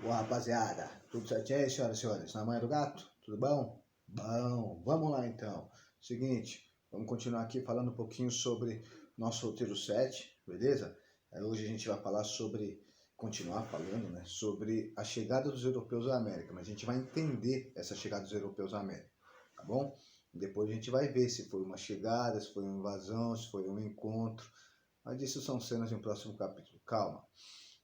Boa, rapaziada, tudo certinho aí, senhoras e senhores? Na manhã do gato? Tudo bom? Bom, vamos lá então. Seguinte, vamos continuar aqui falando um pouquinho sobre nosso roteiro 7, beleza? Hoje a gente vai falar continuar falando, né, sobre a chegada dos europeus à América, mas a gente vai entender essa chegada dos europeus à América, tá bom? Depois a gente vai ver se foi uma chegada, se foi uma invasão, se foi um encontro, mas isso são cenas de um próximo capítulo, calma.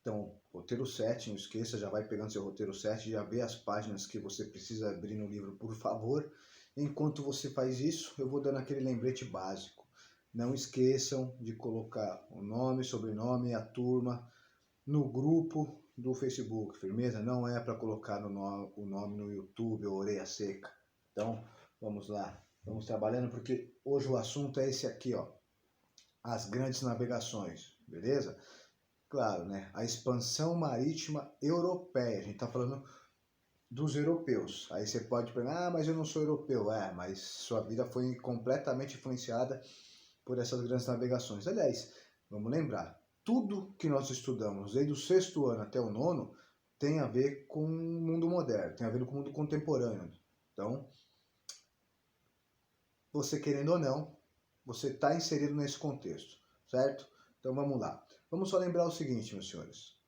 Então, roteiro 7, não esqueça, já vai pegando seu roteiro 7, já vê as páginas que você precisa abrir no livro, por favor. Enquanto você faz isso, eu vou dando aquele lembrete básico. Não esqueçam de colocar o nome, sobrenome, a turma no grupo do Facebook, firmeza? Não é para colocar o nome no YouTube ou orelha seca. Então, vamos lá, vamos trabalhando, porque hoje o assunto é esse aqui, ó, as grandes navegações, beleza? Claro, né? A expansão marítima europeia. A gente está falando dos europeus. Aí você pode perguntar, mas eu não sou europeu. Mas sua vida foi completamente influenciada por essas grandes navegações. Aliás, vamos lembrar, tudo que nós estudamos, desde o 6º ano até o 9º, tem a ver com o mundo moderno, tem a ver com o mundo contemporâneo. Então, você querendo ou não, você está inserido nesse contexto, certo? Então vamos lá. Vamos só lembrar o seguinte, meus senhores.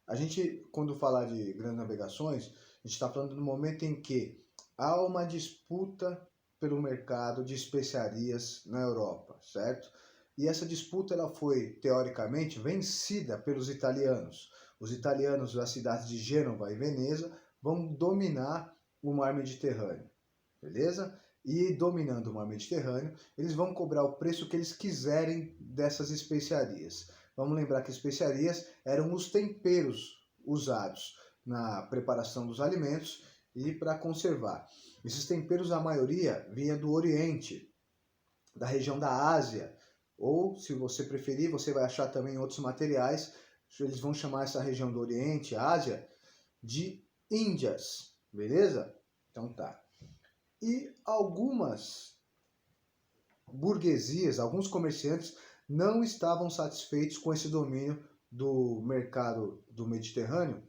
A gente, quando falar de grandes navegações, a gente está falando do momento em que há uma disputa pelo mercado de especiarias na Europa, certo? E essa disputa ela foi, teoricamente, vencida pelos italianos. Os italianos das cidades de Gênova e Veneza vão dominar o mar Mediterrâneo, beleza? E dominando o mar Mediterrâneo, eles vão cobrar o preço que eles quiserem dessas especiarias. Vamos lembrar que especiarias eram os temperos usados na preparação dos alimentos e para conservar. Esses temperos, a maioria, vinha do Oriente, da região da Ásia, ou, se você preferir, você vai achar também outros materiais. Eles vão chamar essa região do Oriente, Ásia, de Índias, beleza? Então tá. E algumas burguesias, alguns comerciantes não estavam satisfeitos com esse domínio do mercado do Mediterrâneo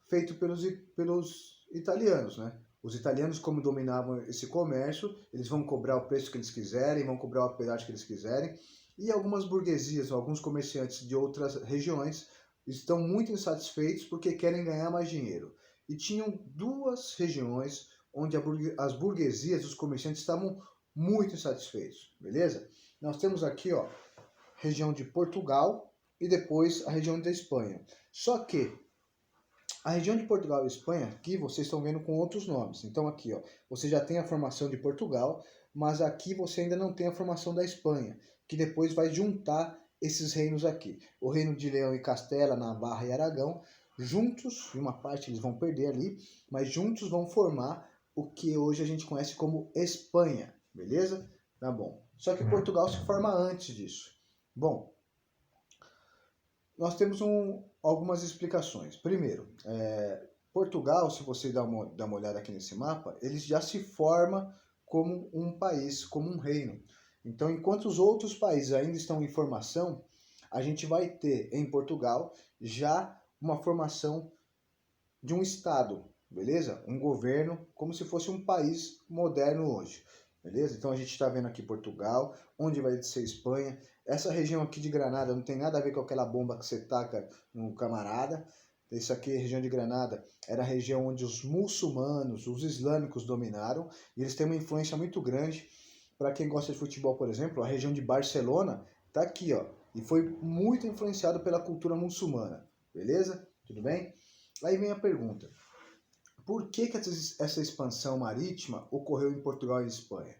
feito pelos italianos, né? Os italianos, como dominavam esse comércio, eles vão cobrar o preço que eles quiserem, vão cobrar o pedágio que eles quiserem, e algumas burguesias, alguns comerciantes de outras regiões estão muito insatisfeitos porque querem ganhar mais dinheiro. E tinham duas regiões onde as burguesias, os comerciantes estavam muito insatisfeitos, beleza? Nós temos aqui, ó, região de Portugal e depois a região da Espanha. Só que a região de Portugal e Espanha, aqui vocês estão vendo com outros nomes. Então aqui, ó, você já tem a formação de Portugal, mas aqui você ainda não tem a formação da Espanha, que depois vai juntar esses reinos aqui. O reino de Leão e Castela, Navarra e Aragão, juntos, em uma parte eles vão perder ali, mas juntos vão formar o que hoje a gente conhece como Espanha, beleza? Tá bom. Só que Portugal se forma antes disso. Bom, nós temos algumas explicações. Primeiro, Portugal, se você dá uma olhada aqui nesse mapa, ele já se forma como um país, como um reino. Então, enquanto os outros países ainda estão em formação, a gente vai ter em Portugal já uma formação de um Estado, beleza? Um governo, como se fosse um país moderno hoje, beleza? Então a gente está vendo aqui Portugal, onde vai ser Espanha. Essa região aqui de Granada não tem nada a ver com aquela bomba que você taca no camarada. Isso aqui, região de Granada, era a região onde os muçulmanos, os islâmicos dominaram, e eles têm uma influência muito grande. Para quem gosta de futebol, por exemplo, a região de Barcelona está aqui, ó, e foi muito influenciado pela cultura muçulmana, beleza? Tudo bem? Aí vem a pergunta, por que essa expansão marítima ocorreu em Portugal e Espanha?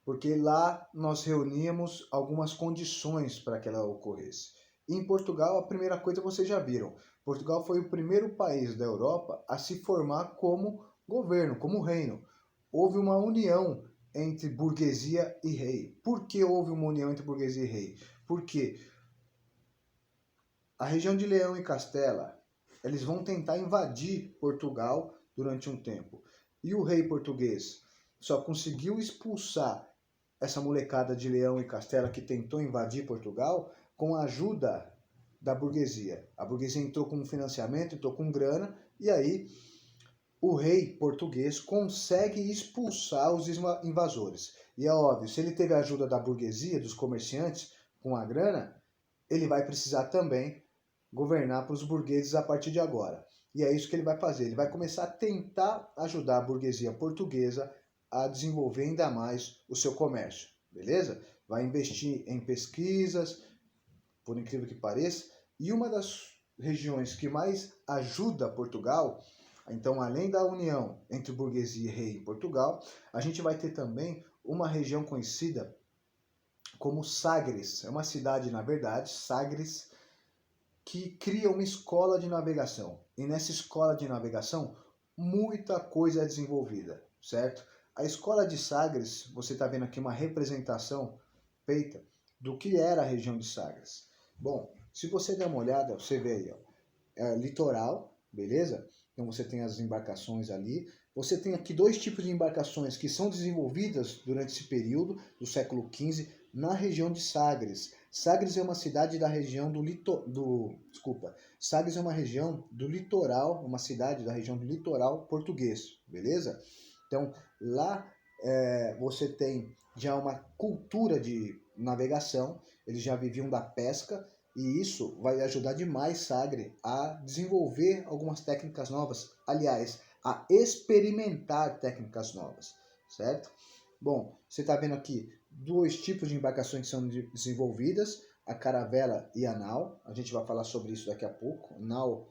Porque lá nós reuníamos algumas condições para que ela ocorresse. Em Portugal, a primeira coisa vocês já viram, Portugal foi o primeiro país da Europa a se formar como governo, como reino. Houve uma união entre burguesia e rei. Por que houve uma união entre burguesia e rei? Porque a região de Leão e Castela, eles vão tentar invadir Portugal durante um tempo. E o rei português só conseguiu expulsar essa molecada de Leão e Castela que tentou invadir Portugal com a ajuda da burguesia. A burguesia entrou com financiamento, entrou com grana, e aí o rei português consegue expulsar os invasores. E é óbvio, se ele teve a ajuda da burguesia, dos comerciantes, com a grana, ele vai precisar também governar para os burgueses a partir de agora. E é isso que ele vai fazer. Ele vai começar a tentar ajudar a burguesia portuguesa a desenvolver ainda mais o seu comércio, beleza? Vai investir em pesquisas, por incrível que pareça, e uma das regiões que mais ajuda Portugal, então além da união entre burguesia e rei em Portugal, a gente vai ter também uma região conhecida como Sagres. É uma cidade, na verdade, Sagres, que cria uma escola de navegação. E nessa escola de navegação, muita coisa é desenvolvida, certo? A escola de Sagres, você está vendo aqui uma representação feita do que era a região de Sagres. Bom, se você der uma olhada, você vê aí, ó, litoral, beleza? Então você tem as embarcações ali. Você tem aqui dois tipos de embarcações que são desenvolvidas durante esse período do século XV na região de Sagres. Sagres é uma cidade da região Sagres é uma região do litoral, uma cidade da região do litoral português, beleza? Então lá você tem já uma cultura de navegação, eles já viviam da pesca, e isso vai ajudar demais Sagres a desenvolver algumas técnicas novas, aliás, a experimentar técnicas novas, certo? Bom, você está vendo aqui dois tipos de embarcações que são desenvolvidas, a caravela e a nau. A gente vai falar sobre isso daqui a pouco. Nau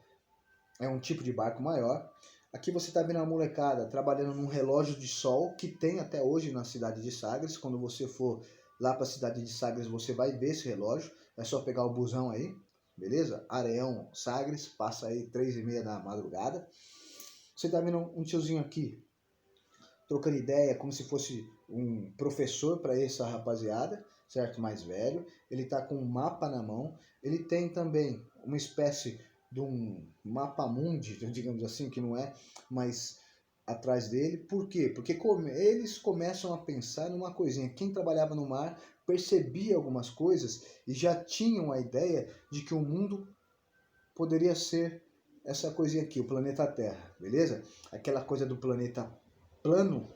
é um tipo de barco maior. Aqui você está vendo a molecada trabalhando num relógio de sol que tem até hoje na cidade de Sagres. Quando você for lá para a cidade de Sagres, você vai ver esse relógio. É só pegar o busão aí, beleza? Areão, Sagres, passa aí 3h30 da madrugada. Você está vendo um tiozinho aqui trocando ideia, como se fosse um professor para essa rapaziada, certo? Mais velho. Ele está com um mapa na mão. Ele tem também uma espécie de um mapa mundi, digamos assim, que não é, mas atrás dele. Por quê? Porque eles começam a pensar numa coisinha. Quem trabalhava no mar percebia algumas coisas e já tinham a ideia de que o mundo poderia ser essa coisinha aqui, o planeta Terra, beleza? Aquela coisa do planeta plano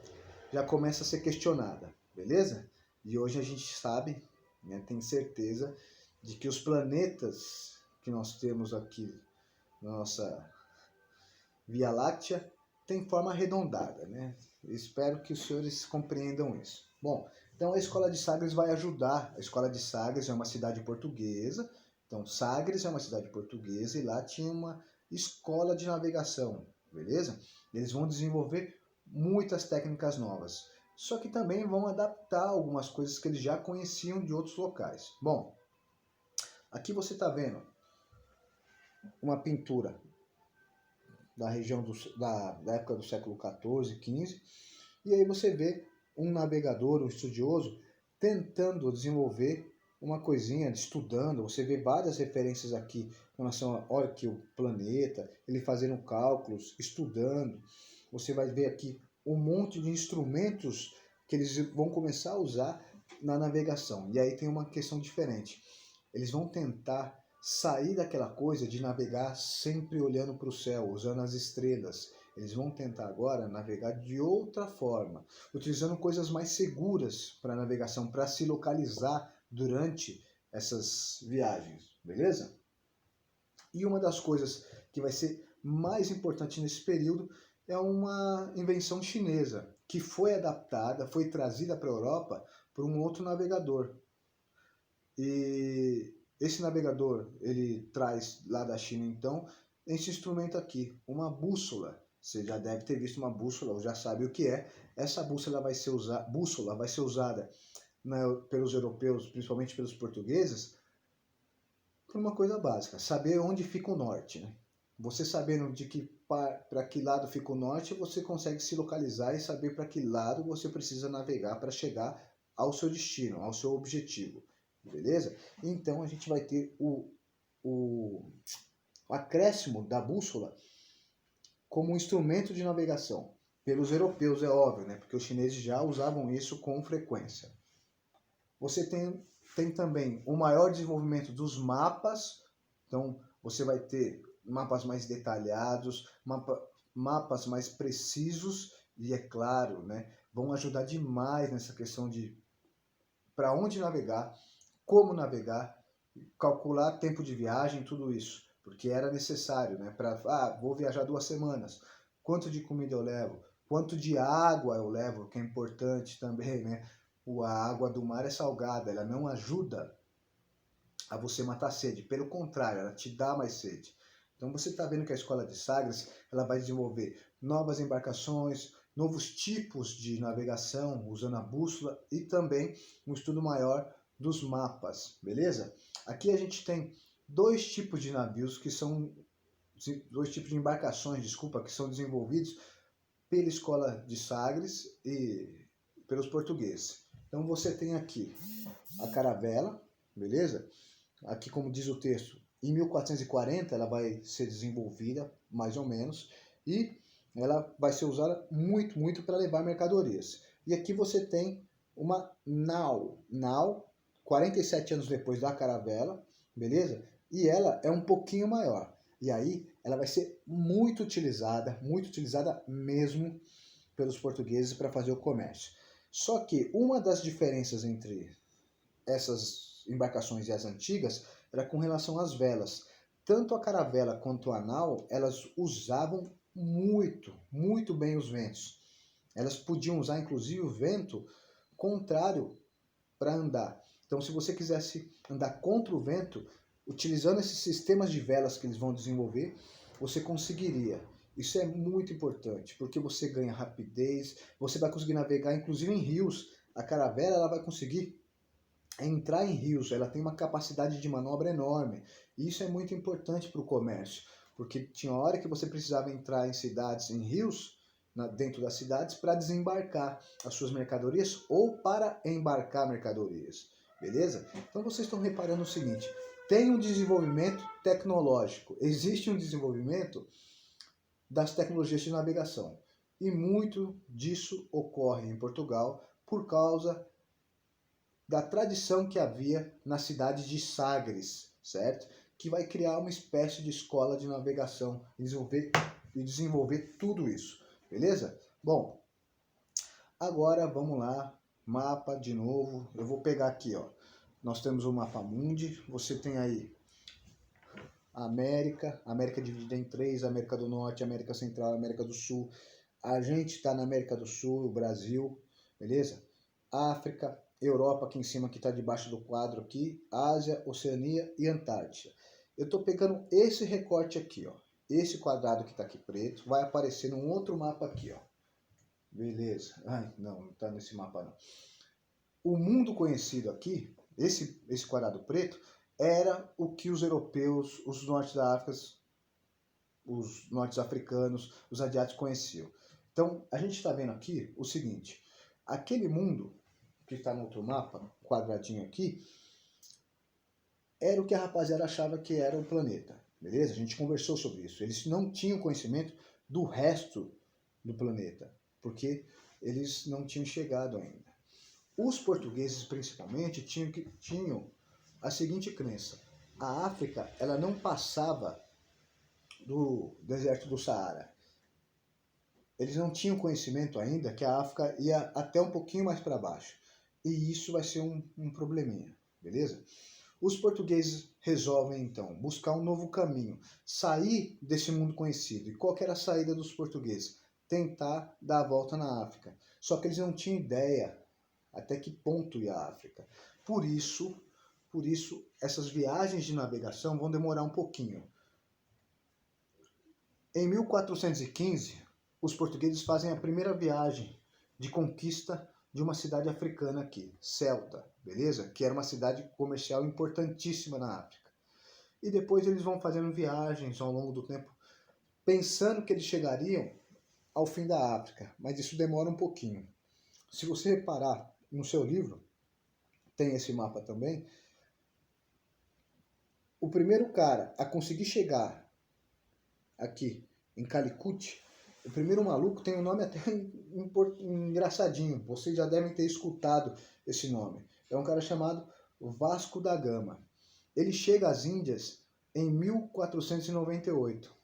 já começa a ser questionada, beleza? E hoje a gente sabe, né, tem certeza de que os planetas que nós temos aqui na nossa Via Láctea têm forma arredondada, né? Espero que os senhores compreendam isso. Bom, então a Escola de Sagres vai ajudar. A Escola de Sagres é uma cidade portuguesa. Então Sagres é uma cidade portuguesa e lá tinha uma escola de navegação, beleza? Eles vão desenvolver muitas técnicas novas. Só que também vão adaptar algumas coisas que eles já conheciam de outros locais. Bom, aqui você está vendo uma pintura da região da época do século XIV, XV, e aí você vê um navegador, um estudioso, tentando desenvolver uma coisinha, estudando. Você vê várias referências aqui com relação a, olha aqui, o planeta, ele fazendo cálculos, estudando. Você vai ver aqui um monte de instrumentos que eles vão começar a usar na navegação. E aí tem uma questão diferente. Eles vão tentar sair daquela coisa de navegar sempre olhando para o céu, usando as estrelas. Eles vão tentar agora navegar de outra forma, utilizando coisas mais seguras para navegação, para se localizar durante essas viagens, beleza? E uma das coisas que vai ser mais importante nesse período é uma invenção chinesa, que foi adaptada, foi trazida para a Europa por um outro navegador. E esse navegador, ele traz lá da China, então, esse instrumento aqui, uma bússola. Você já deve ter visto uma bússola, ou já sabe o que é. Essa bússola vai ser usada pelos europeus, principalmente pelos portugueses, por uma coisa básica, saber onde fica o norte, né? Você sabendo para que lado fica o norte, você consegue se localizar e saber para que lado você precisa navegar para chegar ao seu destino, ao seu objetivo. Beleza? Então a gente vai ter o acréscimo da bússola como um instrumento de navegação. Pelos europeus, é óbvio, né? Porque os chineses já usavam isso com frequência. Você tem também o maior desenvolvimento dos mapas Então, você vai ter mapas mais detalhados, mapas mais precisos e, é claro, né, vão ajudar demais nessa questão de para onde navegar, como navegar, calcular tempo de viagem, tudo isso, porque era necessário, né? Vou viajar 2 semanas, quanto de comida eu levo, quanto de água eu levo, que é importante também, né? A água do mar é salgada, ela não ajuda a você matar a sede, pelo contrário, ela te dá mais sede. Então você está vendo que a Escola de Sagres ela vai desenvolver novas embarcações, novos tipos de navegação usando a bússola e também um estudo maior dos mapas, beleza? Aqui a gente tem dois tipos de navios que são dois tipos de embarcações, desculpa, que são desenvolvidos pela Escola de Sagres e pelos portugueses. Então você tem aqui a caravela, beleza? Aqui, como diz o texto, em 1440 ela vai ser desenvolvida, mais ou menos, e ela vai ser usada muito para levar mercadorias. E aqui você tem uma nau 47 anos depois da caravela, beleza? E ela é um pouquinho maior. E aí ela vai ser muito utilizada mesmo pelos portugueses para fazer o comércio. Só que uma das diferenças entre essas embarcações e as antigas era com relação às velas. Tanto a caravela quanto a nau, elas usavam muito bem os ventos. Elas podiam usar inclusive o vento contrário para andar. Então, se você quisesse andar contra o vento, utilizando esses sistemas de velas que eles vão desenvolver, você conseguiria. Isso é muito importante, porque você ganha rapidez, você vai conseguir navegar inclusive em rios. A caravela ela vai conseguir entrar em rios, ela tem uma capacidade de manobra enorme. E isso é muito importante para o comércio, porque tinha hora que você precisava entrar em cidades, em rios, dentro das cidades, para desembarcar as suas mercadorias ou para embarcar mercadorias. Beleza? Então vocês estão reparando o seguinte, tem um desenvolvimento tecnológico, existe um desenvolvimento das tecnologias de navegação. E muito disso ocorre em Portugal por causa da tradição que havia na cidade de Sagres, certo? Que vai criar uma espécie de escola de navegação e desenvolver tudo isso, beleza? Bom, agora vamos lá, mapa de novo. Eu vou pegar aqui, ó. Nós temos o mapa mundi, você tem aí a América dividida em 3, América do Norte, América Central, América do Sul. A gente está na América do Sul, o Brasil, beleza? África, Europa aqui em cima, que está debaixo do quadro aqui, Ásia, Oceania e Antártida. Eu estou pegando esse recorte aqui, ó. Esse quadrado que está aqui preto, vai aparecer num outro mapa aqui, ó. Beleza. Ai, não está nesse mapa não. O mundo conhecido aqui, esse quadrado preto, era o que os europeus, os norte da África, os norte-africanos, os asiáticos conheciam. Então, a gente está vendo aqui o seguinte, aquele mundo que está no outro mapa, quadradinho aqui, era o que a rapaziada achava que era o planeta, beleza? A gente conversou sobre isso. Eles não tinham conhecimento do resto do planeta, porque eles não tinham chegado ainda. Os portugueses, principalmente, tinham a seguinte crença. A África, ela não passava do deserto do Saara. Eles não tinham conhecimento ainda que a África ia até um pouquinho mais para baixo. E isso vai ser um probleminha, beleza? Os portugueses resolvem, então, buscar um novo caminho, sair desse mundo conhecido. E qual que era a saída dos portugueses? Tentar dar a volta na África. Só que eles não tinham ideia até que ponto ia a África. Por isso, essas viagens de navegação vão demorar um pouquinho. Em 1415, os portugueses fazem a primeira viagem de conquista de uma cidade africana aqui, Ceuta, beleza? Que era uma cidade comercial importantíssima na África. E depois eles vão fazendo viagens ao longo do tempo, pensando que eles chegariam ao fim da África, mas isso demora um pouquinho. Se você reparar no seu livro, tem esse mapa também, o primeiro cara a conseguir chegar aqui em Calicut, o primeiro maluco tem um nome até engraçadinho, vocês já devem ter escutado esse nome. É um cara chamado Vasco da Gama. Ele chega às Índias em 1498.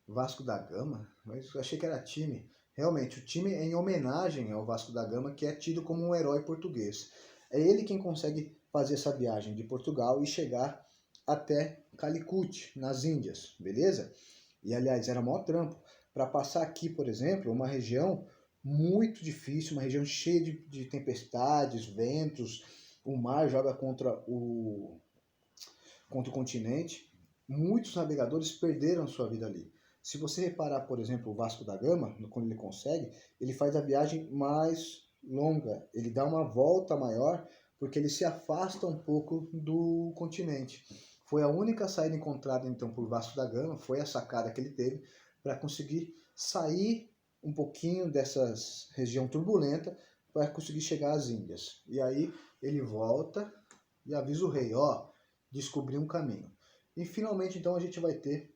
Vasco da Gama? Mas eu achei que era time. Realmente, o time é em homenagem ao Vasco da Gama, que é tido como um herói português. É ele quem consegue fazer essa viagem de Portugal e chegar até Calicut, nas Índias, beleza? E aliás, era maior trampo. Para passar aqui, por exemplo, uma região muito difícil, uma região cheia de tempestades, ventos, o mar joga contra o continente. Muitos navegadores perderam sua vida ali. Se você reparar, por exemplo, o Vasco da Gama, quando ele consegue, ele faz a viagem mais longa, ele dá uma volta maior, porque ele se afasta um pouco do continente. Foi a única saída encontrada, então, por Vasco da Gama, foi a sacada que ele teve para conseguir sair um pouquinho dessa região turbulenta para conseguir chegar às Índias. E aí ele volta e avisa o rei, ó, descobri um caminho. E finalmente, então, a gente vai ter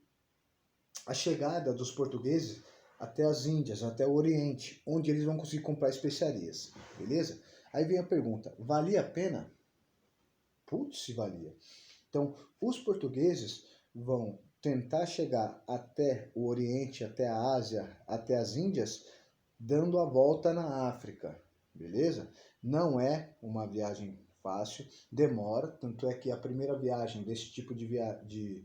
a chegada dos portugueses até as Índias, até o Oriente, onde eles vão conseguir comprar especiarias, beleza? Aí vem a pergunta, valia a pena? Putz, se valia. Então, os portugueses vão tentar chegar até o Oriente, até a Ásia, até as Índias, dando a volta na África, beleza? Não é uma viagem fácil, demora, tanto é que a primeira viagem desse tipo de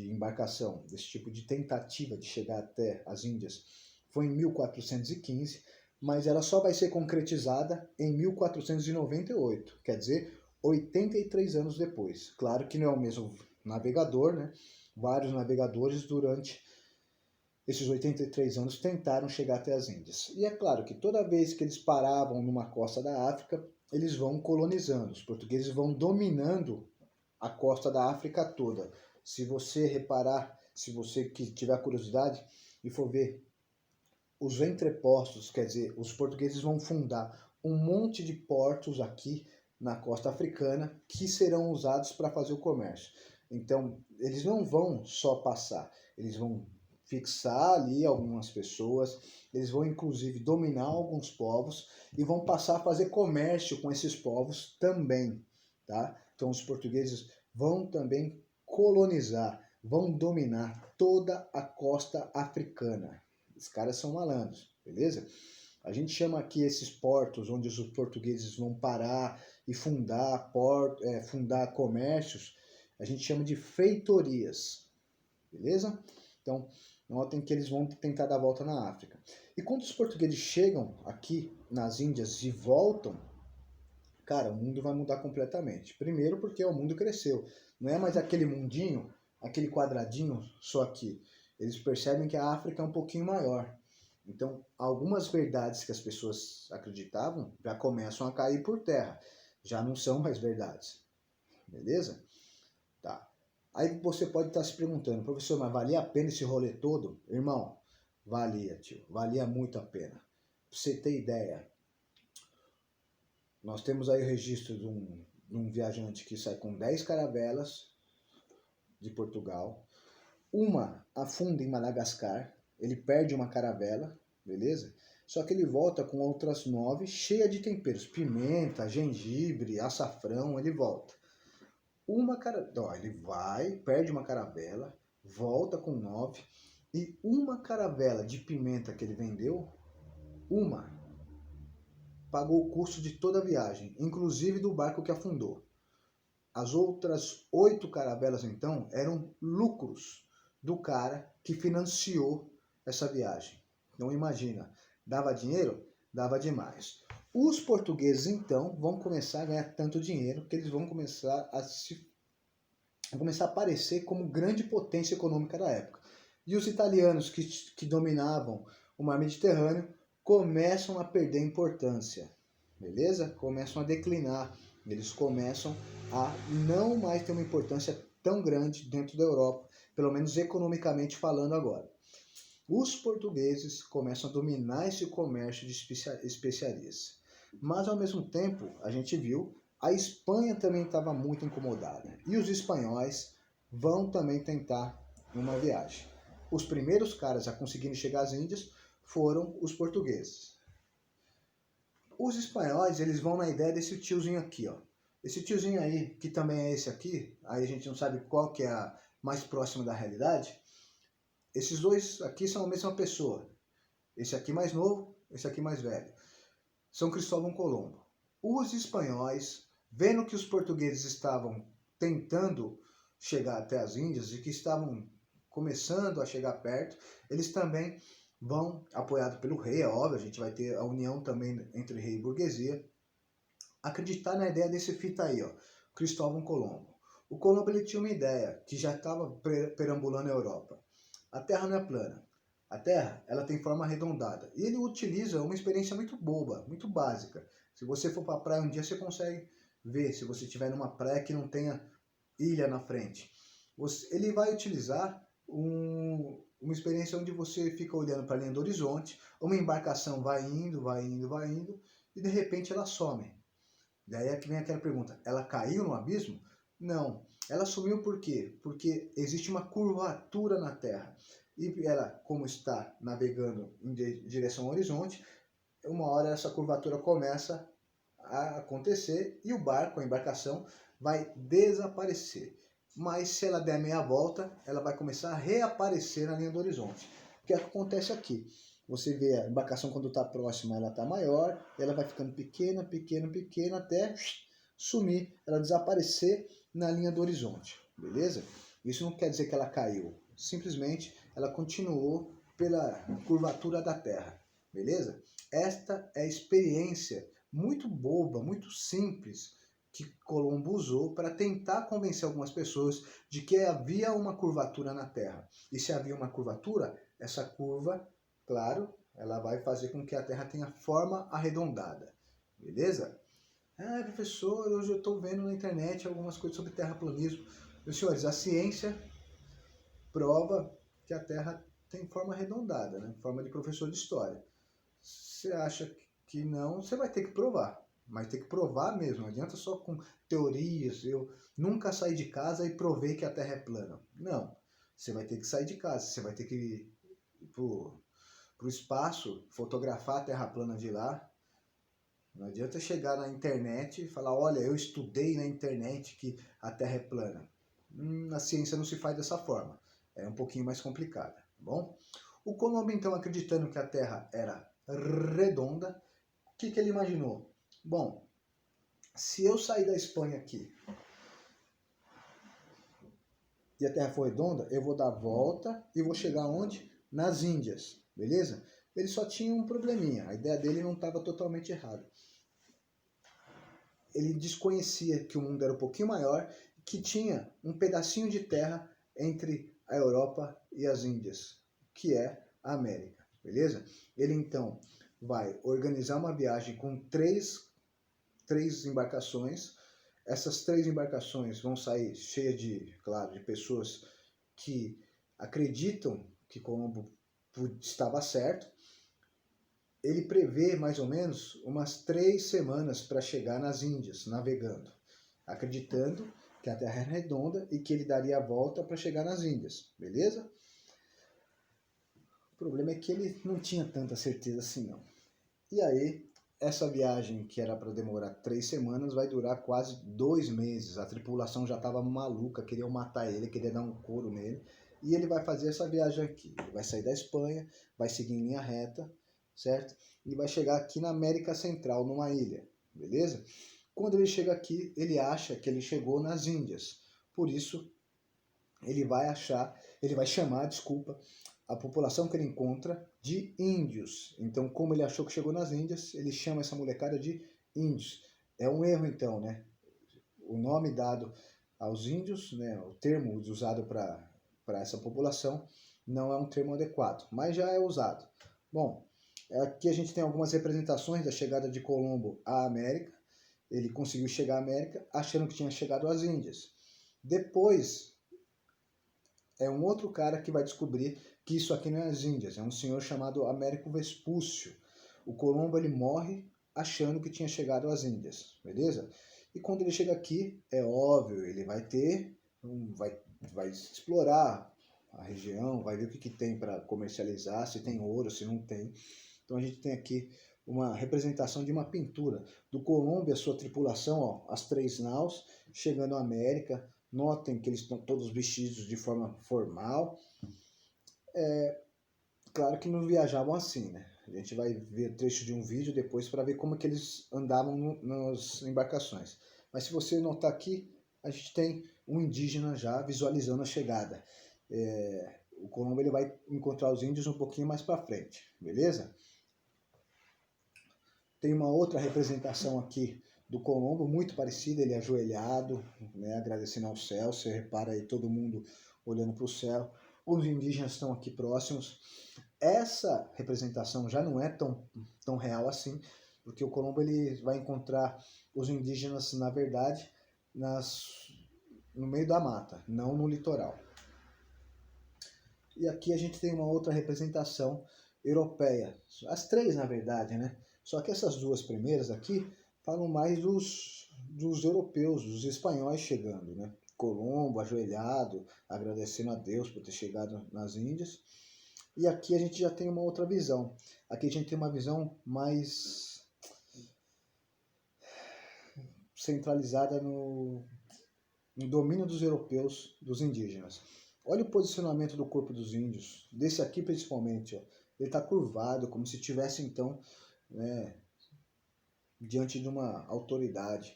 embarcação, desse tipo de tentativa de chegar até as Índias, foi em 1415, mas ela só vai ser concretizada em 1498, quer dizer, 83 anos depois. Claro que não é o mesmo navegador, né? Vários navegadores durante esses 83 anos tentaram chegar até as Índias. E é claro que toda vez que eles paravam numa costa da África, eles vão colonizando. Os portugueses vão dominando a costa da África toda. Se você reparar, se você que tiver curiosidade e for ver os entrepostos, quer dizer, os portugueses vão fundar um monte de portos aqui na costa africana que serão usados para fazer o comércio. Então, eles não vão só passar, eles vão fixar ali algumas pessoas, eles vão inclusive dominar alguns povos e vão passar a fazer comércio com esses povos também, tá? Então, os portugueses vão também colonizar, vão dominar toda a costa africana. Os caras são malandros, beleza? A gente chama aqui esses portos onde os portugueses vão parar e fundar comércios, a gente chama de feitorias, beleza? Então, notem que eles vão tentar dar a volta na África. E quando os portugueses chegam aqui nas Índias e voltam, cara, o mundo vai mudar completamente. Primeiro porque o mundo cresceu. Não é mais aquele mundinho, aquele quadradinho só aqui. Eles percebem que a África é um pouquinho maior. Então, algumas verdades que as pessoas acreditavam já começam a cair por terra. Já não são mais verdades. Beleza? Tá. Aí você pode estar se perguntando, professor, mas valia a pena esse rolê todo? Irmão, valia, tio. Valia muito a pena. Pra você ter ideia, nós temos aí o registro de um viajante que sai com 10 caravelas de Portugal. Uma afunda em Madagascar, ele perde uma caravela, beleza? Só que ele volta com outras 9, cheia de temperos, pimenta, gengibre, açafrão, ele volta. Ele vai, perde uma caravela, volta com 9, e uma caravela de pimenta que ele vendeu, pagou o custo de toda a viagem, inclusive do barco que afundou. As outras 8 caravelas, então, eram lucros do cara que financiou essa viagem. Então imagina, dava dinheiro? Dava demais. Os portugueses, então, vão começar a ganhar tanto dinheiro que eles vão começar a aparecer como grande potência econômica da época. E os italianos que dominavam o mar Mediterrâneo começam a perder importância, beleza? Começam a declinar, eles começam a não mais ter uma importância tão grande dentro da Europa, pelo menos economicamente falando agora. Os portugueses começam a dominar esse comércio de especiarias. Mas, ao mesmo tempo, a gente viu, a Espanha também estava muito incomodada. E os espanhóis vão também tentar uma viagem. Os primeiros caras a conseguirem chegar às Índias foram os portugueses. Os espanhóis, eles vão na ideia desse tiozinho aqui, ó. Esse tiozinho aí, que também é esse aqui, aí a gente não sabe qual que é a mais próxima da realidade. Esses dois aqui são a mesma pessoa. Esse aqui mais novo, esse aqui mais velho. São Cristóvão Colombo. Os espanhóis, vendo que os portugueses estavam tentando chegar até as Índias e que estavam começando a chegar perto, eles também vão, apoiado pelo rei, é óbvio, a gente vai ter a união também entre rei e burguesia, acreditar na ideia desse fita aí, ó, Cristóvão Colombo. O Colombo ele tinha uma ideia que já estava perambulando a Europa. A Terra não é plana. A Terra ela tem forma arredondada. E ele utiliza uma experiência muito boba, muito básica. Se você for para a praia um dia, você consegue ver, se você estiver numa praia que não tenha ilha na frente. Ele vai utilizar uma experiência onde você fica olhando para a linha do horizonte, uma embarcação vai indo, vai indo, vai indo, e de repente ela some. Daí é que vem aquela pergunta, ela caiu no abismo? Não. Ela sumiu por quê? Porque existe uma curvatura na Terra. E ela, como está navegando em direção ao horizonte, uma hora essa curvatura começa a acontecer e o barco, a embarcação, vai desaparecer. Mas se ela der meia volta, ela vai começar a reaparecer na linha do horizonte. O que acontece aqui? Você vê a embarcação quando está próxima, ela está maior, ela vai ficando pequena, pequena, pequena, até sumir, ela desaparecer na linha do horizonte, beleza? Isso não quer dizer que ela caiu, simplesmente ela continuou pela curvatura da Terra, beleza? Esta é a experiência muito boba, muito simples, que Colombo usou para tentar convencer algumas pessoas de que havia uma curvatura na Terra. E se havia uma curvatura, essa curva, claro, ela vai fazer com que a Terra tenha forma arredondada. Beleza? Ah, professor, hoje eu estou vendo na internet algumas coisas sobre terraplanismo. Meus senhores, a ciência prova que a Terra tem forma arredondada, né? Forma de professor de história. Você acha que não, você vai ter que provar. Mas tem que provar mesmo, não adianta só com teorias, eu nunca saí de casa e provei que a Terra é plana. Não, você vai ter que sair de casa, você vai ter que ir pro espaço, fotografar a Terra plana de lá. Não adianta chegar na internet e falar, olha, eu estudei na internet que a Terra é plana. A ciência não se faz dessa forma, é um pouquinho mais complicada, tá bom? O Colombo, então, acreditando que a Terra era redonda, o que ele imaginou? Bom, se eu sair da Espanha aqui e a Terra for redonda, eu vou dar a volta e vou chegar onde? Nas Índias, beleza? Ele só tinha um probleminha, a ideia dele não estava totalmente errada. Ele desconhecia que o mundo era um pouquinho maior, que tinha um pedacinho de terra entre a Europa e as Índias, que é a América, beleza? Ele então vai organizar uma viagem com três embarcações. Essas 3 embarcações vão sair cheias de, claro, de pessoas que acreditam que Colombo estava certo. Ele prevê mais ou menos umas 3 semanas para chegar nas Índias, navegando, acreditando que a Terra é redonda e que ele daria a volta para chegar nas Índias, beleza? O problema é que ele não tinha tanta certeza assim não. E aí, essa viagem que era para demorar 3 semanas vai durar quase 2 meses. A tripulação já estava maluca, queria matar ele, queria dar um couro nele. E ele vai fazer essa viagem aqui. Ele vai sair da Espanha, vai seguir em linha reta, certo? E vai chegar aqui na América Central, numa ilha, beleza? Quando ele chega aqui, ele acha que ele chegou nas Índias. Por isso, ele vai chamar, desculpa, a população que ele encontra de índios. Então, como ele achou que chegou nas Índias, ele chama essa molecada de índios. É um erro, então, né? O nome dado aos índios, né, o termo usado para essa população, não é um termo adequado, mas já é usado. Bom, aqui a gente tem algumas representações da chegada de Colombo à América. Ele conseguiu chegar à América achando que tinha chegado às Índias. Depois, é um outro cara que vai descobrir que isso aqui não é as Índias, é um senhor chamado Américo Vespúcio. O Colombo ele morre achando que tinha chegado às Índias, beleza? E quando ele chega aqui, é óbvio, ele vai vai explorar a região, vai ver o que tem para comercializar, se tem ouro, se não tem. Então a gente tem aqui uma representação de uma pintura do Colombo e a sua tripulação, ó, as 3 naus, chegando à América. Notem que eles estão todos vestidos de forma formal. Claro que não viajavam assim, né? A gente vai ver trecho de um vídeo depois para ver como que eles andavam nas embarcações. Mas se você notar aqui, a gente tem um indígena já visualizando a chegada. O Colombo ele vai encontrar os índios um pouquinho mais para frente, beleza? Tem uma outra representação aqui do Colombo, muito parecida, ele ajoelhado, né, agradecendo ao céu. Você repara aí todo mundo olhando para o céu. Os indígenas estão aqui próximos. Essa representação já não é tão real assim, porque o Colombo ele vai encontrar os indígenas, na verdade, no meio da mata, não no litoral. E aqui a gente tem uma outra representação europeia, as 3 na verdade, né? Só que essas 2 primeiras aqui falam mais dos europeus, dos espanhóis chegando, né? Colombo ajoelhado, agradecendo a Deus por ter chegado nas Índias. E aqui a gente já tem uma outra visão. Aqui a gente tem uma visão mais centralizada no domínio dos europeus, dos indígenas. Olha o posicionamento do corpo dos índios, desse aqui principalmente, ó. Ele está curvado, como se estivesse então, né, diante de uma autoridade.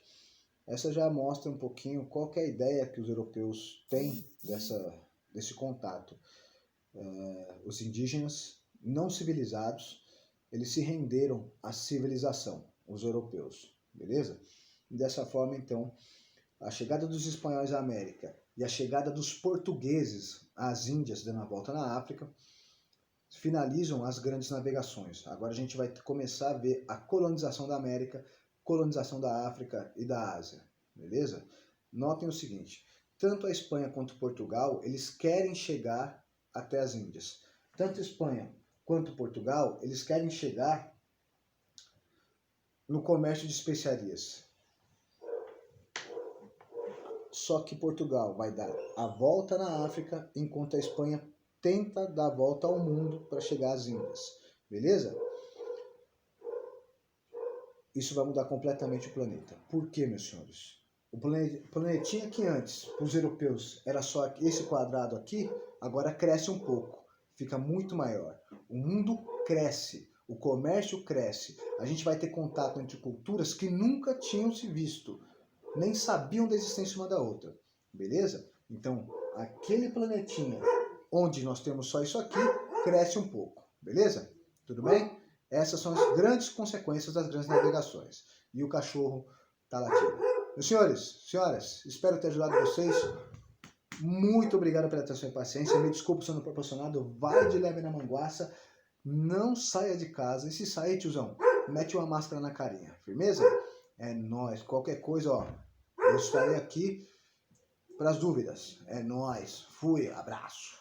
Essa já mostra um pouquinho qual que é a ideia que os europeus têm desse contato. Os indígenas não civilizados, eles se renderam à civilização, os europeus, beleza? E dessa forma, então, a chegada dos espanhóis à América e a chegada dos portugueses às Índias, dando a volta na África, finalizam as grandes navegações. Agora a gente vai começar a ver a colonização da América, colonização da África e da Ásia, beleza? Notem o seguinte, tanto a Espanha quanto Portugal, eles querem chegar até as Índias. Tanto a Espanha quanto Portugal, eles querem chegar no comércio de especiarias. Só que Portugal vai dar a volta na África, enquanto a Espanha tenta dar a volta ao mundo para chegar às Índias. Beleza? Isso vai mudar completamente o planeta. Por quê, meus senhores? O planetinha que antes, para os europeus, era só esse quadrado aqui, agora cresce um pouco. Fica muito maior. O mundo cresce. O comércio cresce. A gente vai ter contato entre culturas que nunca tinham se visto. Nem sabiam da existência uma da outra. Beleza? Então, aquele planetinha onde nós temos só isso aqui, cresce um pouco. Beleza? Tudo bem? Essas são as grandes consequências das grandes navegações. E o cachorro tá latindo. Meus senhores, senhoras, espero ter ajudado vocês. Muito obrigado pela atenção e paciência. Me desculpe se eu não proporcionado. Vai de leve na manguaça. Não saia de casa. E se sair, tiozão, mete uma máscara na carinha. Firmeza? É nóis. Qualquer coisa, ó, eu estarei aqui para as dúvidas. É nóis. Fui. Abraço.